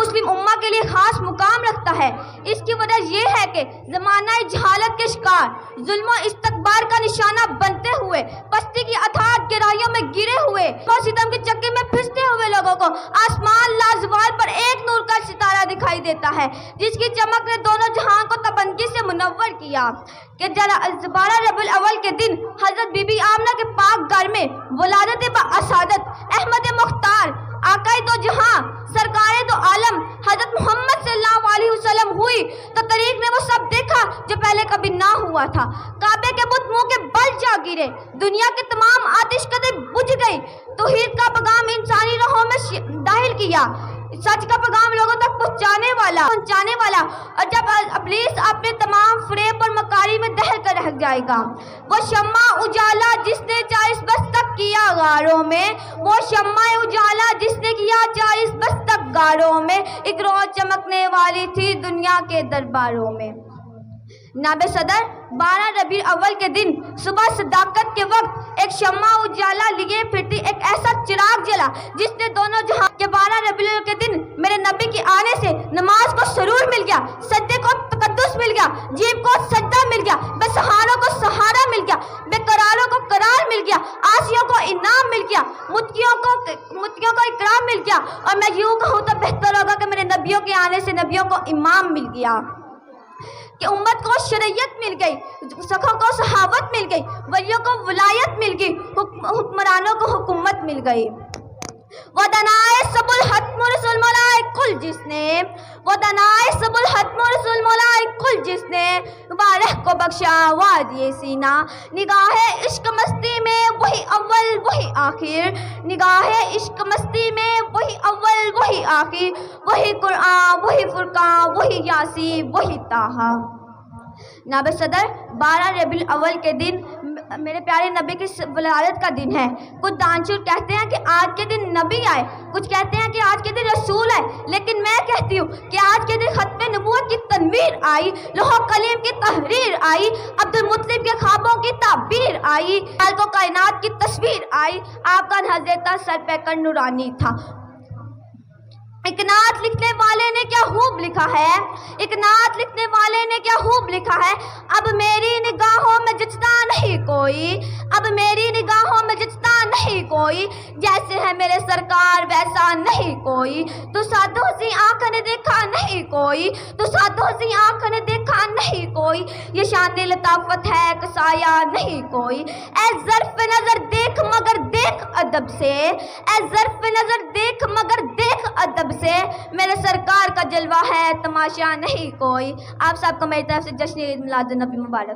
مسلم امہ کے لیے خاص مقام رکھتا ہے۔ اس کی وجہ یہ ہے کہ زمانہ جہالت کے شکار، ظلم و استکبار کا نشانہ بنتے ہوئے، پستی کی اتھاہ گہرائیوں میں گرے ہوئے اور ستم کی چکی میں پھنستے ہوئے لوگوں کو آسمان لازوال پر ایک نور کا ستارہ دکھائی دیتا ہے، جس کی چمک نے دونوں جہان کو تبنگی سے منور کیا کہ 12 ربیع الاول کے دن حضرت بی بی آمنہ کے پاک گھر میں ولادت باسعادت احمد مختار آقائے دو جہاں سرکار دو عالم حضرت محمد صلی اللہ علیہ وسلم ہوئی تو طریق نے وہ سب دیکھا جو پہلے کبھی نہ ہوا تھا۔ کعبے کے بت منہ کے بل جا گرے، دنیا کے تمام آتش قدیں بجھ گئی، توحید کا پیغام انسانی راہوں میں داخل کیا، سچ کا پیغام لوگوں تک پہنچانے والا، اور جب ابلیس اپنے تمام فریب اور مکاری میں دہل کر رہ جائے گا، وہ شمع اجالا جس نے 40 برس تک کیا غاروں میں، وہ شمع اجالا جس نے کیا 40 برس تک غاروں میں، ایک روز چمکنے والی تھی دنیا کے درباروں میں۔ نائب صدر 12 ربیع الاول کے دن صبح صداقت کے وقت ایک شمع اجالا لیے پھرتی ایک ایسا چراغ جلا جس نے دونوں جہاں کے 12 ربیع الاول کے دن میرے نبی کے آنے سے نماز کو سرور مل گیا، سجدے کو تقدس مل گیا، جیب کو سجدہ مل گیا، بے سہاروں کو سہارا مل گیا، بے قراروں کو قرار مل گیا، آسیوں کو انعام مل گیا، متقیوں کو اکرام مل گیا، اور میں یوں کہوں تو بہتر ہوگا کہ میرے نبیوں کے آنے سے نبیوں کو امام مل گیا، کہ امت کو شریعت مل گئی، سکھوں کو صحابت مل گئی، ولیوں کو ولایت مل گئی، حکمرانوں کو حکومت مل گئی۔ وَدَنَائے سَبُ الْحَتْمُ رسول مولا کل جس نے، وَدَنَائے سَبُ الْحَتْمُ رسول مولا کل جس نے بارہ کو بخشا وادی سینہ، نگاہ عشق مستی میں وہی اول وہی آخر، نگاہ عشق مستی میں وہی اول وہی آخر، وہی قرآن وہی فرقان وہی یاسین وہی طٰہٰ۔ نائب صدر 12 ربیع الاول کے دن میرے پیارے نبی کی ولادت کا دن ہے۔ کچھ دانشور کہتے ہیں کہ آج کے دن نبی آئے، کچھ کہتے ہیں کہ آج کے دن رسول آئے، لیکن میں کہتی ہوں کہ آج کے دن ختم نبوت کی تنویر آئی، لوح قلم کی تحریر آئی، عبد المطلب کے خوابوں کی تعبیر آئی، خالق و کائنات کی تصویر آئی، آپ کا نظر تھا سر پہ کر نورانی تھا۔ ایک نعت لکھنے والے نے کیا خوب لکھا ہے، ایک نعت لکھنے والے نے کیا خوب لکھا ہے، اب میری نگاہوں میں جچتا نہیں کوئی، اب میری نگاہوں میں جچتا نہیں کوئی، جیسے ہے میرے سرکار ویسا نہیں کوئی، تو ساتوں سی آنکھ نے دیکھا نہیں کوئی، تو ساتوں سی آنکھ نے دیکھا نہیں کوئی، یہ شان لطافت ہے کہ سایہ نہیں کوئی، اے ظرف نظر دیکھ مگر دیکھ ادب سے، اے ظرف نظر دیکھ مگر دیکھ ادب سے، میرے سرکار کا جلوہ ہے تماشا نہیں کوئی۔ آپ سب کو میری طرف سے جشن عید میلاد النبی مبارک۔